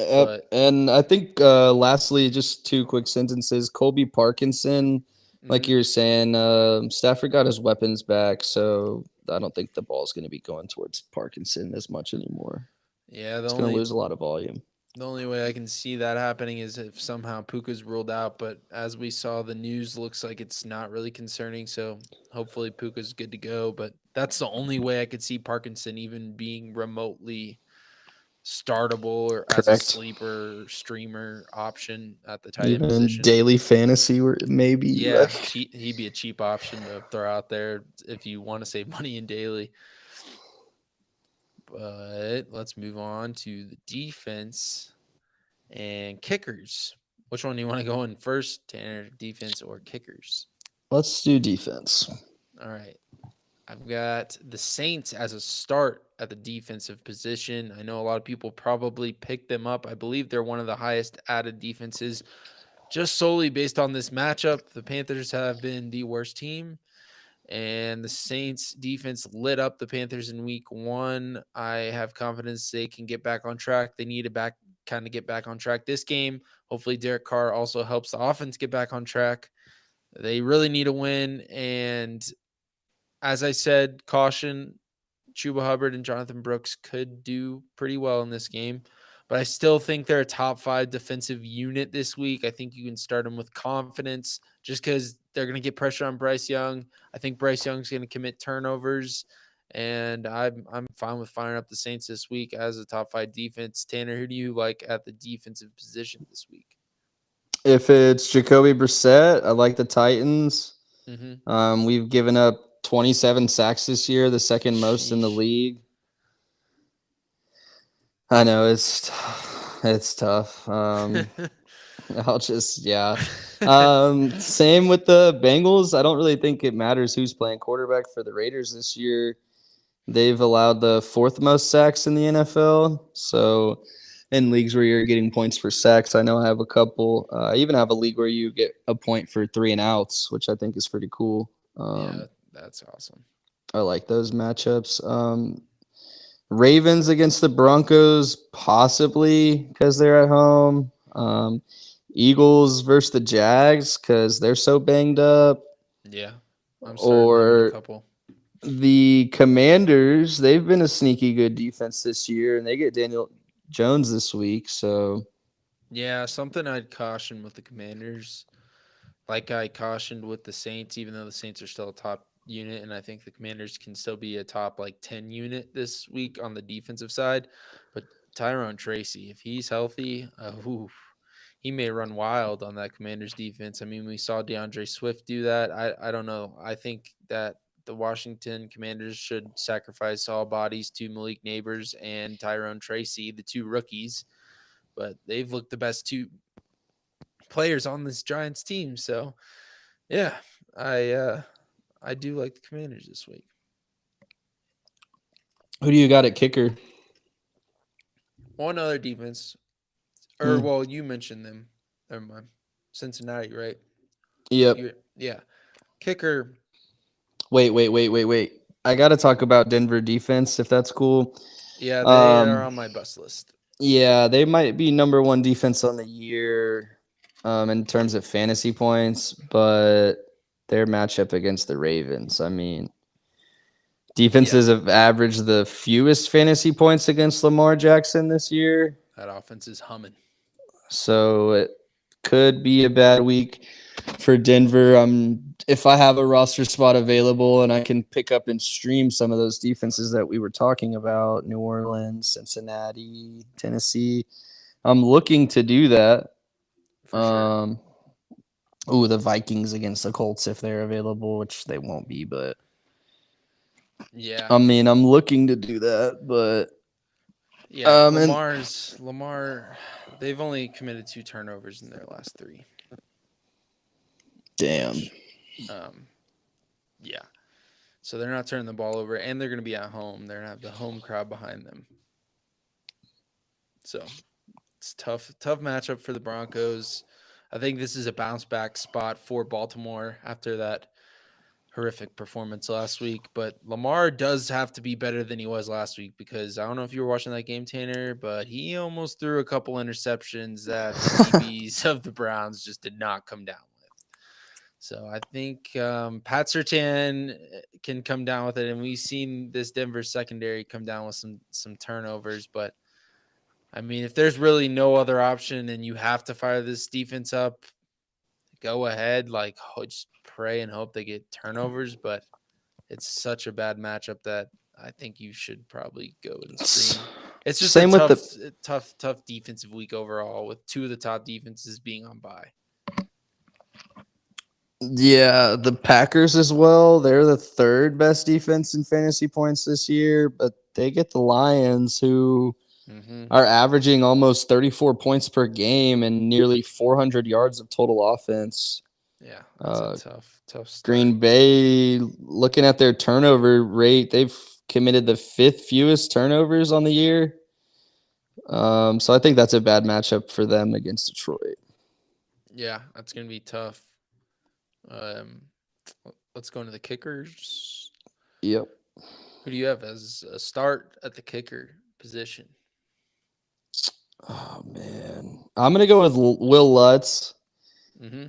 Yep. But And I think lastly, just two quick sentences. Colby Parkinson, like mhm. you were saying, Stafford got his weapons back, so I don't think the ball's going to be going towards Parkinson as much anymore. Yeah, It's going to lose a lot of volume. the only way I can see that happening is if somehow Puka's ruled out. But as we saw, the news looks like it's not really concerning. So hopefully Puka's good to go. But that's the only way I could see Parkinson even being remotely startable or as a Correct. sleeper streamer option at the tight end Even in position. daily fantasy, where maybe Yeah, like he'd be a cheap option to throw out there if you want to save money in daily. But let's move on to the defense and kickers. Which one do you want to go in first, Tanner? Defense or kickers? let's do defense. All right. I've got the Saints as a start at the defensive position. I know a lot of people probably picked them up. I believe they're one of the highest added defenses just solely based on this matchup. The Panthers have been the worst team, and the Saints defense lit up the Panthers in week 1. I have confidence they can get back on track. They need to get back on track this game. Hopefully Derek Carr also helps the offense get back on track. They really need a win, and as I said, caution, Chuba Hubbard and Jonathan Brooks could do pretty well in this game, but I still think they're a top 5 defensive unit this week. I think you can start them with confidence just because they're going to get pressure on Bryce Young. I think Bryce Young's going to commit turnovers, and I'm fine with firing up the Saints this week as a top 5 defense. Tanner, who do you like at the defensive position this week? If it's Jacoby Brissett, I like the Titans. Mm-hmm. We've given up 27 sacks this year, the second most in the Sheesh. league. I know it's tough. I'll just yeah. Same with the Bengals. I don't really think it matters who's playing quarterback for the Raiders this year. They've allowed the fourth most sacks in the NFL. So in leagues where you're getting points for sacks, I know I have a couple. I even have a league where you get a point for 3 and outs, which I think is pretty cool. Yeah, that's awesome. I like those matchups. Ravens against the Broncos, possibly because they're at home. Eagles versus the Jags because they're so banged up. Yeah, I'm starting them in a Or couple. the Commanders, they've been a sneaky good defense this year, and they get Daniel Jones this week. So Yeah, something I'd caution with the Commanders, like I cautioned with the Saints, even though the Saints are still a top unit, and I think the Commanders can still be a top like 10 unit this week on the defensive side. But Tyrone Tracy, if he's healthy, he may run wild on that Commanders defense. I mean, we saw DeAndre Swift do that. I don't know. I think that the Washington Commanders should sacrifice all bodies to Malik Neighbors and Tyrone Tracy, the two rookies, but they've looked the best two players on this Giants team. So yeah, I uh I do like the Commanders this week. who do you got at kicker? One other defense, or Hmm. well, you mentioned them. Never mind. Cincinnati, right? Yep. Yeah. Kicker. Wait. I got to talk about Denver defense if that's cool. Yeah, they are Um, on my bust list. yeah, they might be number one defense on the year in terms of fantasy points, but their matchup against the Ravens, I mean, Yeah, defenses have averaged the fewest fantasy points against Lamar Jackson this year. that offense is humming. So it could be a bad week for Denver. If I have a roster spot available and I can pick up and stream some of those defenses that we were talking about, New Orleans, Cincinnati, Tennessee, I'm looking to do that. For sure. Um, the Vikings against the Colts if they're available, which they won't be, but Yeah. I mean, I'm looking to do that, but Yeah. and Lamar, they've only committed 2 turnovers in their last 3, damn, which yeah. So they're not turning the ball over, and they're going to be at home. They're going to have the home crowd behind them. So it's tough matchup for the Broncos. I think this is a bounce back spot for Baltimore after that horrific performance last week, but Lamar does have to be better than he was last week because I don't know if you were watching that game, Tanner, but he almost threw a couple interceptions that the DBs of the Browns just did not come down with. So I think Pat Surtain can come down with it, and we've seen this Denver secondary come down with some turnovers. But I mean, if there's really no other option and you have to fire this defense up, go ahead. Like, just pray and hope they get turnovers. But it's such a bad matchup that I think you should probably go and stream. It's just a Same with the tough defensive week overall, with two of the top defenses being on bye. Yeah, the Packers as well. They're the third best defense in fantasy points this year, but they get the Lions, who Mm-hmm. are averaging almost 34 points per game and nearly 400 yards of total offense. Yeah, that's a Uh, tough start. Green Bay, looking at their turnover rate, they've committed the fifth fewest turnovers on the year. So I think that's a bad matchup for them against Detroit. Yeah, that's gonna be tough. Um, let's go into the kickers. Yep. Who do you have as a start at the kicker position? Oh man, I'm gonna go with Will Lutz. Mm-hmm.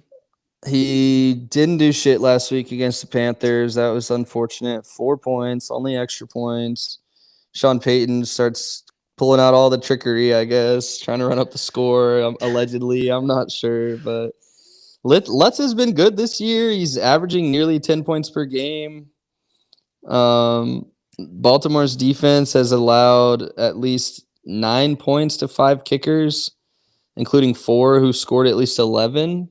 He didn't do shit last week against the Panthers. That was unfortunate. 4 points, only extra points. Sean Payton starts pulling out all the trickery, I guess, trying to run up the score. Allegedly, I'm not sure, but Lutz has been good this year. He's averaging nearly 10 points per game. Baltimore's defense has allowed at least 9 points to five kickers, including four who scored at least 11.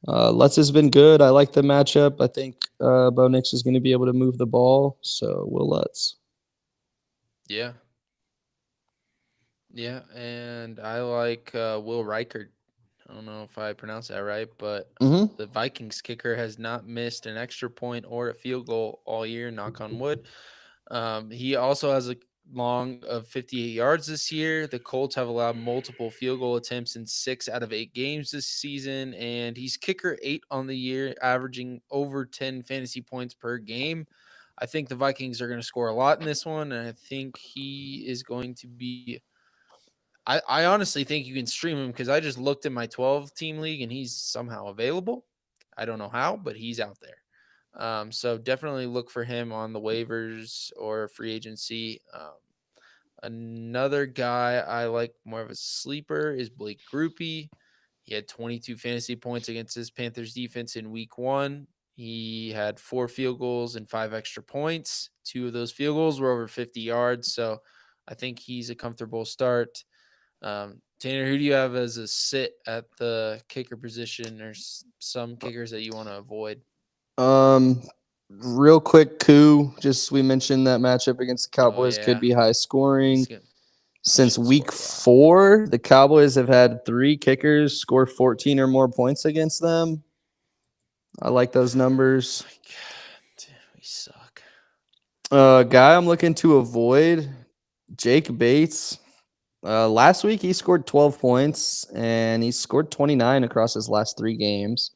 Lutz has been good. I like the matchup. I think Bo Nix is going to be able to move the ball. So Will Lutz. Yeah, yeah, and I like Will Reichert. I don't know if I pronounced that right, but Mm-hmm. the Vikings kicker has not missed an extra point or a field goal all year. Knock on wood. He also has a long of 58 yards this year. The Colts have allowed multiple field goal attempts in 6 out of 8 games this season, and he's kicker 8 on the year, averaging over 10 fantasy points per game. I think the Vikings are going to score a lot in this one, and I think he is going to be. I honestly think you can stream him because I just looked at my 12 team league and he's somehow available. I don't know how, but he's out there. So definitely look for him on the waivers or free agency. Another guy I like more of a sleeper is Blake Groupie. He had 22 fantasy points against his Panthers defense in week one. He had 4 field goals and 5 extra points. 2 of those field goals were over 50 yards. So I think he's a comfortable start. Tanner, who do you have as a sit at the kicker position, or some kickers that you want to avoid? Um, Real quick, coup. Just we mentioned that matchup against the Oh Cowboys could yeah, be high he's scoring. gonna he Since should week score a lot. 4, the Cowboys have had 3 kickers score 14 or more points against them. I like those numbers. My God, we suck. Guy I'm looking to avoid, Jake Bates. Last week he scored 12 points and he scored 29 across his last 3 games.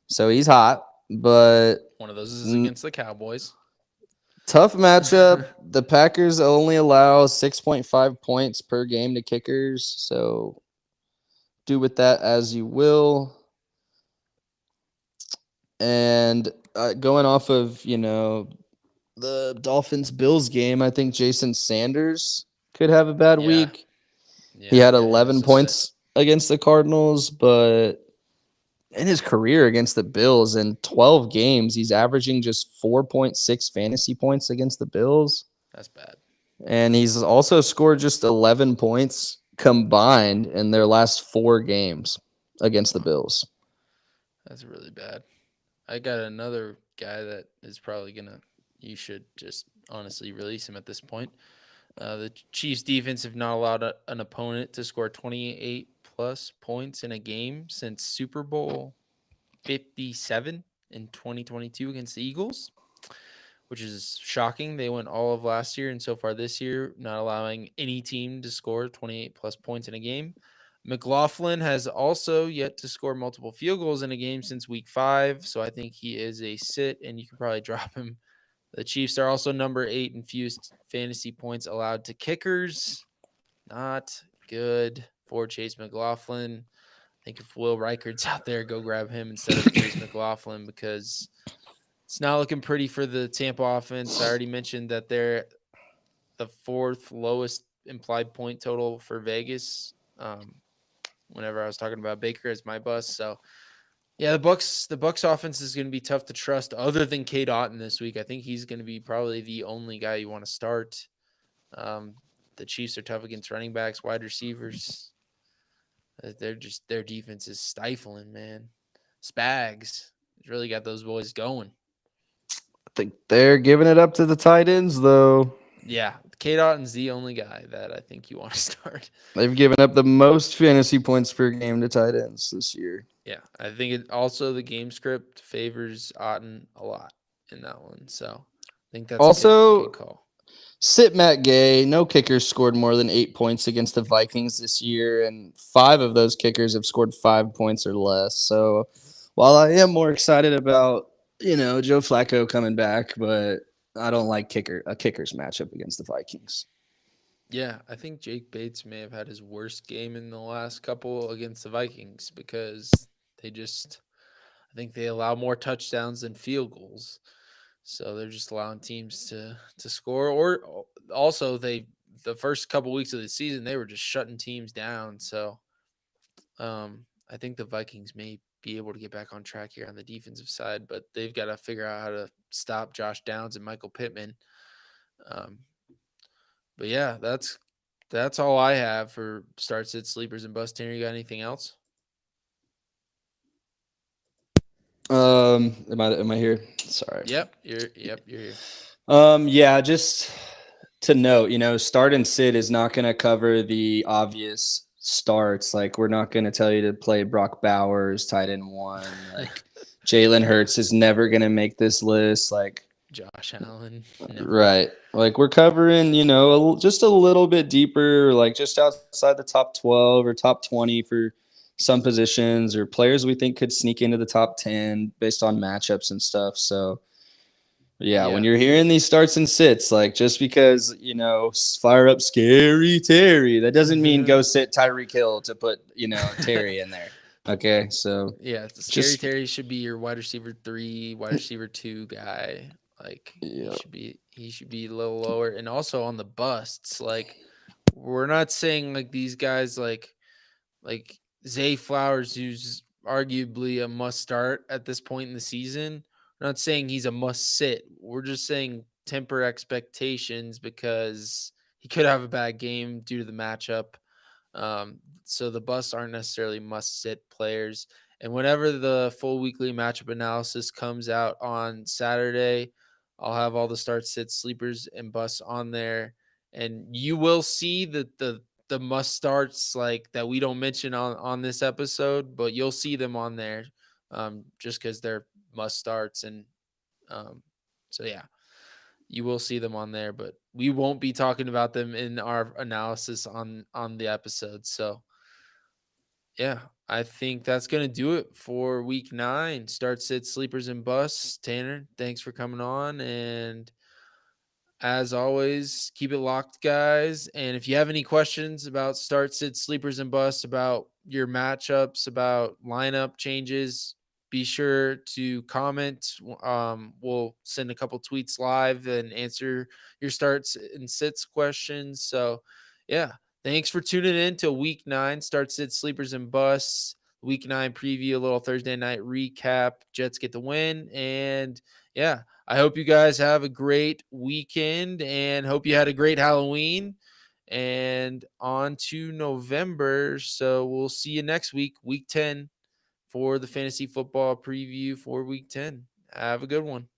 So he's hot, but One of those is against the Cowboys. tough matchup. The Packers only allow 6.5 points per game to kickers. So do with that as you will. And going off of, the Dolphins Bills game, I think Jason Sanders could have a bad Yeah, week. He yeah, had got him 11 as a sit. points against the Cardinals, but in his career against the Bills in 12 games, he's averaging just 4.6 fantasy points against the Bills. That's bad. And he's also scored just 11 points combined in their last 4 games against the Bills. That's really bad. I got another guy that is probably gonna. You should just honestly release him at this point. The Chiefs' defense have not allowed an opponent to score 28 plus points in a game since Super Bowl 57 in 2022 against the Eagles, which is shocking. They went all of last year and so far this year, not allowing any team to score 28 plus points in a game. McLaughlin has also yet to score multiple field goals in a game since week 5, so I think he is a sit, and you can probably drop him. The Chiefs are also number 8 in fewest fantasy points allowed to kickers. Not good for Chase McLaughlin. I think if Will Reichard's out there, go grab him instead of Chase McLaughlin because it's not looking pretty for the Tampa offense. I already mentioned that they're the 4th lowest implied point total for Vegas. Whenever I was talking about Baker as my bust, so yeah, the Bucks offense is going to be tough to trust. Other than Cade Otton this week, I think he's going to be probably the only guy you want to start. Um, the Chiefs are tough against running backs, wide receivers. Their defense is stifling, man. Spags really got those boys going. I think they're giving it up to the tight ends, though. Yeah, Cade Otton's the only guy that I think you want to start. They've given up the most fantasy points per game to tight ends this year. Yeah, I think it also the game script favors Otton a lot in that one. So I think that's a good Also, call. sit Matt Gay. No kickers scored more than 8 points against the Vikings this year, and 5 of those kickers have scored 5 points or less. So while I am more excited about, Joe Flacco coming back, but I don't like a kickers matchup against the Vikings. Yeah, I think Jake Bates may have had his worst game in the last couple against the Vikings because I think they allow more touchdowns than field goals. So they're just allowing teams to score. Or also the first couple weeks of the season they were just shutting teams down. So I think the Vikings may be able to get back on track here on the defensive side, but they've got to figure out how to stop Josh Downs and Michael Pittman. Um, but yeah, that's all I have for start, sit, sleepers, and bust. Tanner, you got anything else? Am I here? Sorry. You're here. Yeah, just to note, start and sit is not going to cover the obvious starts. Like, we're not going to tell you to play Brock Bowers, tight end 1. Like, Jalen Hurts is never going to make this list. Like, Josh Allen, never. right. Like, we're covering, just a little bit deeper, like just outside the top 12 or top 20 for some positions or players we think could sneak into the top 10 based on matchups and stuff. So, yeah, when you're hearing these starts and sits, like just because, fire up Scary Terry, that doesn't mean go sit Tyreek Hill to put, Terry in there. Okay, so Yeah, Scary just Terry should be your wide receiver 3, wide receiver 2 guy. Like yeah. he should be a little lower. And also on the busts, like we're not saying like these guys like Zay Flowers, who's arguably a must start at this point in the season. We're not saying he's a must sit. We're just saying temper expectations because he could have a bad game due to the matchup. So the busts aren't necessarily must sit players. And whenever the full weekly matchup analysis comes out on Saturday, I'll have all the start, sits, sleepers, and busts on there. And you will see that the must starts like that we don't mention on this episode, but you'll see them on there just because they're must starts. And um, so, yeah, you will see them on there, but we won't be talking about them in our analysis on the episode. So, yeah, I think that's going to do it for week 9. Start, sit, sleepers, and busts. Tanner, thanks for coming on. And as always, keep it locked, guys. And if you have any questions about start, sit, sleepers, and busts, about your matchups, about lineup changes, be sure to comment. We'll send a couple tweets live and answer your starts and sits questions. So, yeah, thanks for tuning in to week 9, start, sit, sleepers, and busts. Week 9 preview, a little Thursday night recap. Jets get the win. And yeah, I hope you guys have a great weekend and hope you had a great Halloween and on to November. So we'll see you next week, week 10, for the fantasy football preview for week 10. Have a good one.